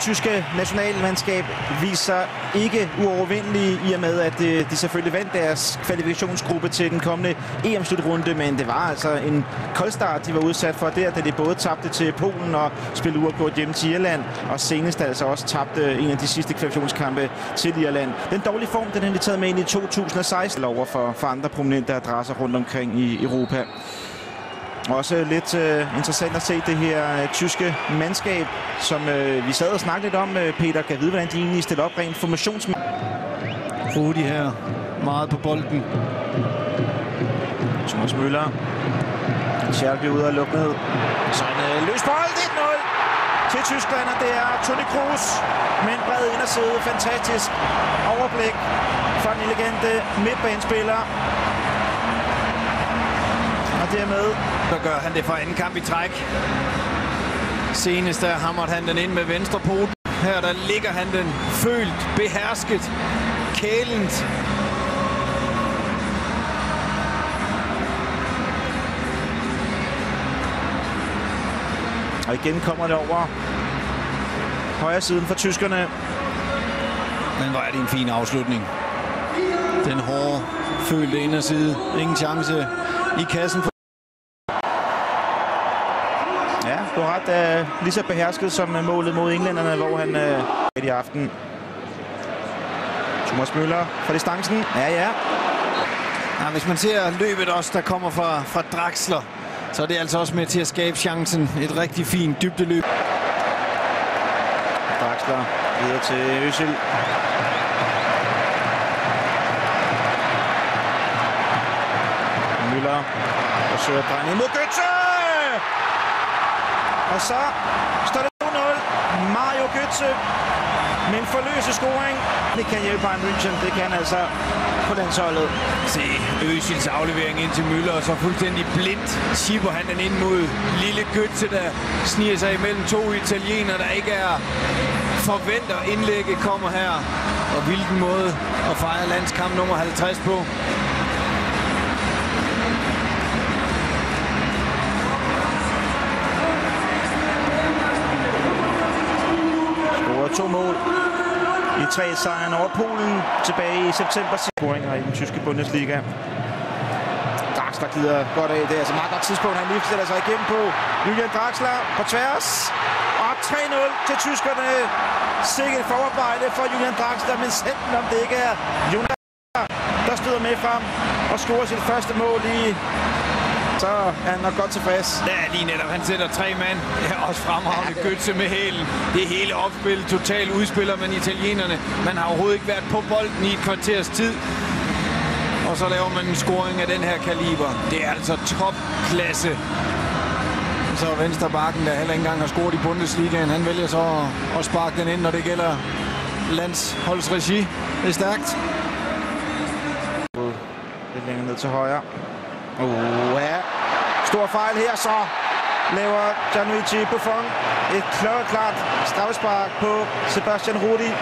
tyske nationalmandskab viser ikke uovervindelige i og med, at de selvfølgelig vandt deres kvalifikationsgruppe til den kommende EM-slutrunde, men det var altså en koldstart, de var udsat for der, da de både tabte til Polen og spillede uafgjort hjemme til Irland, og senest altså også tabte en af de sidste kvalifikationskampe til Irland. Den dårlige form, den har de taget med ind i 2016 over for andre prominente adresser rundt omkring i Europa. Også lidt interessant at se det her tyske mandskab, som vi sad og snakkede lidt om. Peter, kan vide, hvordan de egentlig stiller op rent formationsmæssigt. Rudi her, meget på bolden. Thomas Müller. Schärl bliver ude og lukke ned. Så en løs bold, 1-0 til Tyskland, og det er Toni Kroos med en bred inderside. Fantastisk overblik fra den elegante midtbanespiller. Og dermed så gør han det for anden kamp i træk. Senest der hamrede han den ind med venstre poten. Her der ligger han den følt, behersket, kælent. Og igen kommer det over højre siden for tyskerne. Men hvor er det en fin afslutning. Den hårde, følte inderside. Ingen chance i kassen. Ja, du har ret. Lige så behersket som målet mod englænderne, hvor han i aften. Thomas Müller fra distancen. Ja. Ja, hvis man ser løbet også, der kommer fra Draxler, så er det altså også med til at skabe chancen. Et rigtig fint dybdeløb. Draxler videre til Özil. Müller forsøger at dreje mod Götze! Og så står det 2-0. Mario Götze med en forløse scoring. Det kan hjælpe Bayern München. Det kan altså på landsholdet. Se Özils aflevering ind til Müller, og så fuldstændig blindt chipper han den ind mod lille Götze, der sniger sig imellem to italienere, der ikke er forventer. Indlægget kommer her. Og hvilken måde at fejre landskamp nummer 50 på. To mål i 3-sejren over Polen tilbage i september. Scoringer i den tyske Bundesliga. Draxler glider godt af. Det er altså meget godt tidspunkt, han lige stiller sig igennem på. Julian Draxler på tværs. Og 3-0 til tyskerne. Sikkert forarbejde for Julian Draxler, men selv om det ikke er Jonas, der støder med frem og scorer sit første mål i. Så er han nok godt tilfreds. Ja, lige netop. Han sætter 3 mand. Det er også fremragende Götze med hælen. Det er hele opspil. Totalt udspiller man italienerne. Man har overhovedet ikke været på bolden i et kvarters tid. Og så laver man en scoring af den her kaliber. Det er altså topklasse. Så venstre bakken, der heller ikke engang har scoret i Bundesligaen. Han vælger så at sparke den ind, når det gælder landsholdsregi. Det er stærkt. Lidt længere ned til højre. Ja. Stor fejl her, så laver Gianluigi Buffon et klart straffespark på Sebastian Rudi. Det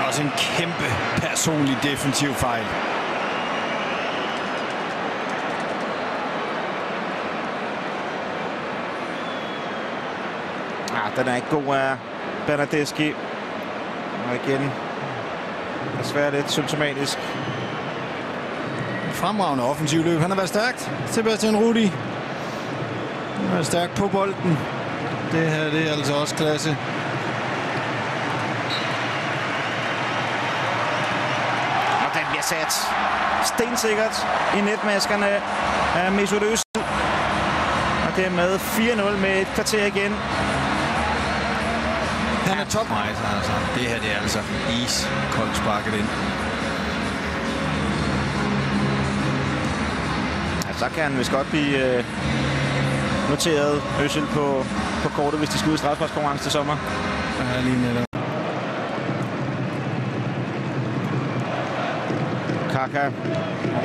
er også en kæmpe personlig defensiv fejl. Den er ikke god af Bernardeschi. Og igen desværre lidt symptomatisk. Fremragende offensiv løb. Han har været stærkt. Sebastian Rudi. Han har været stærk på bolden. Det her, det er altså også klasse. Og den bliver sat stensikkert i netmaskerne af Mesut Özil. Og dermed 4-0 med et kvarter igen. Han er top. Altså. Det her, det er altså iskoldt sparket ind. Så kan han vist godt blive noteret Özil på kortet, hvis de skal ud i straffesparkskonkurrence til sommer. Ja, lige netop. Kaka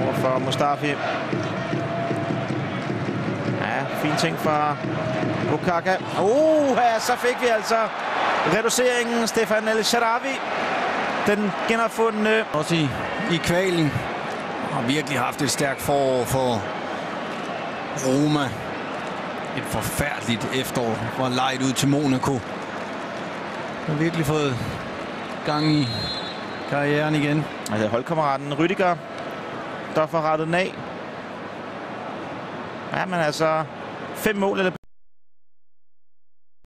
over for Mustafi. Ja, fin ting fra Kaka. Ja, så fik vi altså reduceringen. Stefan El Shaarawy. Den genopfundne. Også i kvalen. Har virkelig haft et stærkt forår for Roma. Et forfærdeligt efterår. Var lejet ud til Monaco. har virkelig fået gang i karrieren igen. Altså holdkammeraten Rüdiger, der får rettet den af. Ja, men altså 5 mål eller